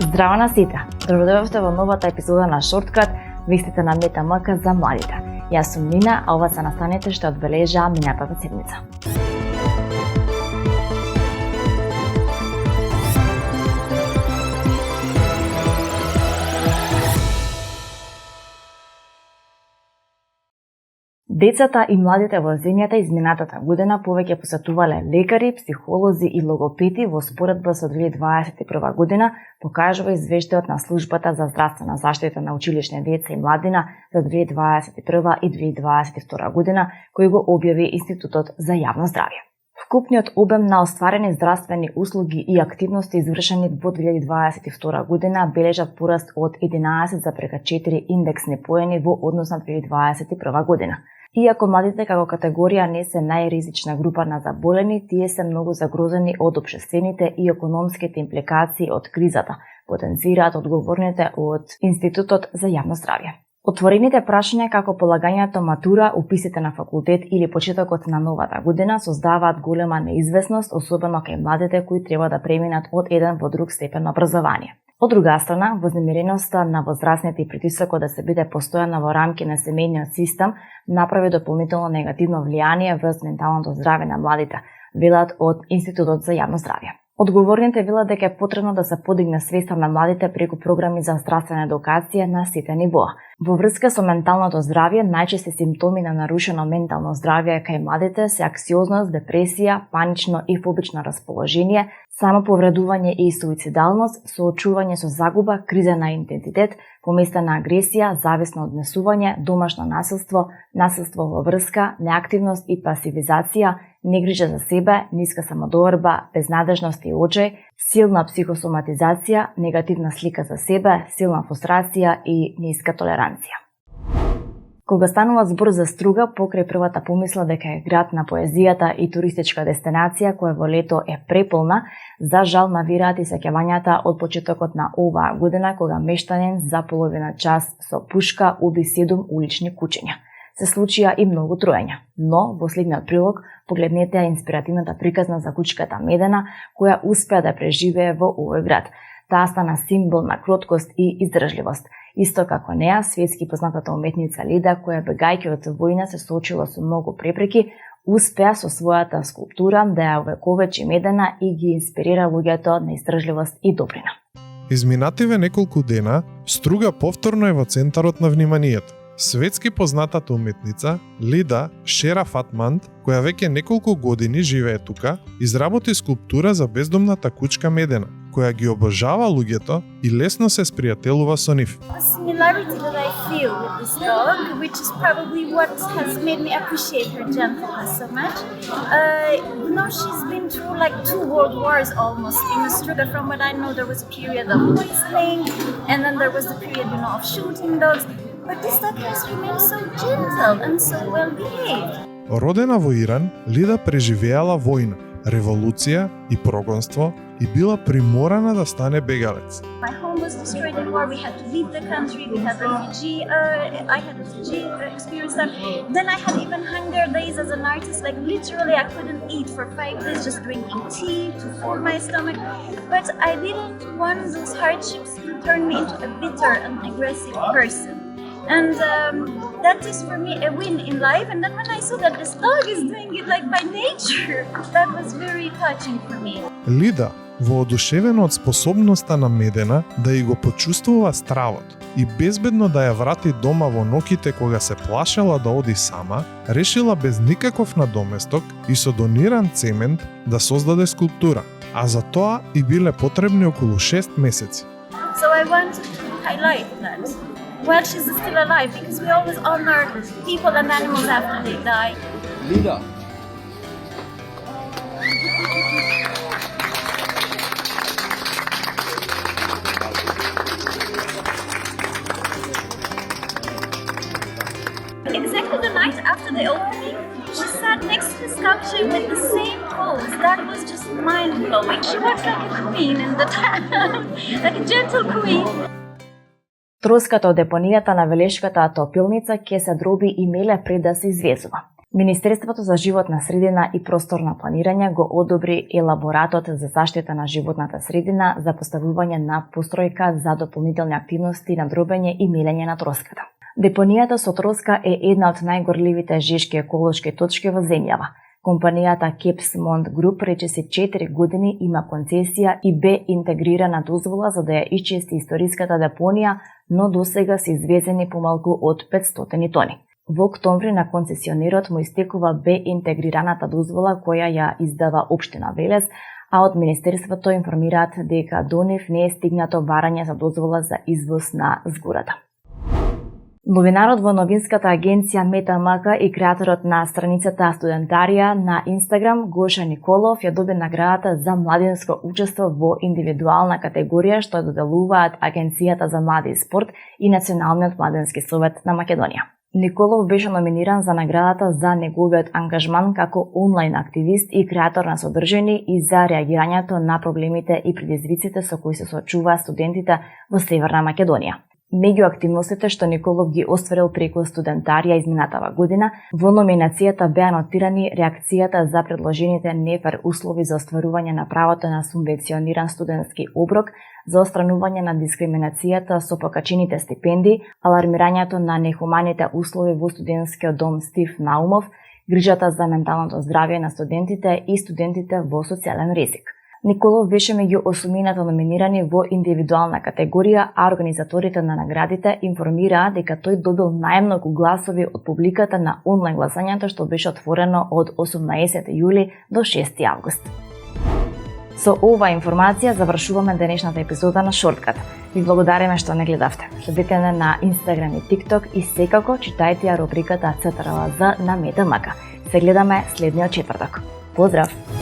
Здраво на сите! Добродојавте во новата епизода на Шорткат, вистите на МТМК за младите. Јас сум Нина, а ова се настаните што одбележаа минатата седмица. Децата и младите во земјата изминатата година повеќе посетувале лекари, психолози и логопеди во споредба со 2021 година, покажува извештајот на Службата за здравствена заштита на училишни деца и младина за 2021 и 2022 година, кој го објави Институтот за јавно здравје. Вкупниот обем на остварени здравствени услуги и активности извршени во 2022 година бележат пораст од 11,4 индексни поени во однос на 2021 година. Иако младите како категорија не се најризична група на заболени, тие се многу загрозени од општествените и економските импликации од кризата, потенцираат одговорните од Институтот за јавно здравје. Отворените прашања како полагањето матура, уписите на факултет или почетокот на новата година создаваат голема неизвестност, особено кај младите кои треба да преминат од еден во друг степен на образование. Од друга страна, вознемиреноста на возрастните и притисокот да се биде постојана во рамки на семејниот систем направи дополнително негативно влијание врз менталното здравје на младите, велат од Институтот за јавно здравје. Одговорните велат дека е потребно да се подигне свеста на младите преку програми за здравствена едукација на сите нивоа. Во врска со менталното здравје, најчести симптоми на нарушено ментално здравје кај младите се анксиозност, депресија, панично и фобично расположение, самоповредување и суицидалност, соочување со загуба, криза на идентитет, поместена агресија, зависно однесување, домашно насилство, насилство во врска, неактивност и пасивизација, негрижа за себе, ниска самодоверба, безнадежност и очај, силна психосоматизација, негативна слика за себе, силна фрустрација и ниска толеранција. Кога станува збор за Струга, покрај првата помисла дека е град на поезијата и туристичка дестинација која во лето е преполна, за жал навираат и сеќавањата од почетокот на оваа година кога мештанин за половина час со пушка уби 7 улични кучиња. Се случија и многу троења, но во следниот прилог погледнете инспиративната приказна за кучката Медена која успеа да преживее во овој град. Таа стана символ на кроткост и издржливост. Исто како неа, светски познатата уметница Лида, која бегајќи од војна се соочила со многу препреки, успеа со својата скулптура да ја увековечи Медена и ги инспирира луѓето на издржливост и добрина. Изминативе неколку дена, Струга повторно е во центарот на вниманието. Светски познатата уметница Лида Шерафатманд, која веќе неколку години живее тука, изработи скулптура за бездомната кучка Медена, која ги обожава луѓето и лесно се спријателува со нив. A similarity that I feel with this dog, which is probably what has made me appreciate her gentleness so much. She's been through like 2 world wars almost in Struga. From what I know, there was a period of poisoning, and then there was the period, of shooting dogs. But this dog has remained so gentle and so well behaved. Родена во Иран, Лида преживеала војна, револуција и прогонство и била приморана да стане бегалец. My home was destroyed in war. We had to leave the country. We had I had refugee experience. Then I had even hunger days as an artist. Like literally, I couldn't eat for 5 days, just drinking tea to fill my stomach. But I didn't want those hardships to turn me into a bitter and aggressive person. And that is for me a win in life. And then when I saw that this dog is doing it like by nature, that was very touching for me. Лида, воодушевена од способноста на Медена да и го почувствува стравот и безбедно да ја врати дома во ноќите кога се плашела да оди сама, решила без никаков надоместок и со дониран цемент да создаде скулптура, а за тоа и биле потребни околу 6 месеци. So I wanted to highlight that. Well, she's still alive because we always honor people and animals after they die. Lida. Exactly the night after the opening, she sat next to the sculpture with the same pose. That was just mind-blowing. She was like a queen in the town, like a gentle queen. Троската од депонијата на Велешката топилница ќе се дроби и меле пред да се извезува. Министерството за животна средина и просторно планирање го одобри елаборатот за заштита на животната средина за поставување на постројка за дополнителни активности на дробење и мелење на троската. Депонијата со троска е една од најгорливите жешки еколошки точки во земјава. Компанијата Кепсмонт Груп речиси 4 години има концесија и бе интегрирана дозвола за да ја исчисти историската депонија, но досега се извезени помалку од 500 тони. Во октомври на концесионерот му истекува бе интегрираната дозвола која ја издава општина Велес, а од Министерството информираат дека до нив не е стигнато барање за дозвола за извоз на згурата. Новинарот во новинската агенција Метамака и креаторот на страницата Студентарија на Инстаграм Гоша Николов ја доби наградата за младинско учество во индивидуална категорија што доделуваат Агенцијата за млади и спорт и Националниот младински совет на Македонија. Николов беше номиниран за наградата за неговиот ангажман како онлайн активист и креатор на содржини и за реагирањето на проблемите и предизвиците со кои се соочуваат студентите во Северна Македонија. Меѓу активностите што Николов ги остварил преку Студентарија изминатава година, во номинацијата беа нотирани реакцијата за предложените нефер услови за остварување на правото на субвенциониран студентски оброк, за отстранување на дискриминацијата со покачените стипендии, алармирањето на нехуманите услови во студентскиот дом Стив Наумов, грижата за менталното здравје на студентите и студентите во социјален ризик. Николов беше меѓу 8 номинирани во индивидуална категорија, а организаторите на наградите информираа дека тој добил најмногу гласови од публиката на онлайн гласањето што беше отворено од 18 јули до 6 август. Со оваа информација завршуваме денешната епизода на Шорткат. Ви благодариме што не гледавте. Следете не на Инстаграм и ТикТок и секако читајте ја рубриката ЦТРЛ на Метамака. Се гледаме следниот четврток. Поздрав!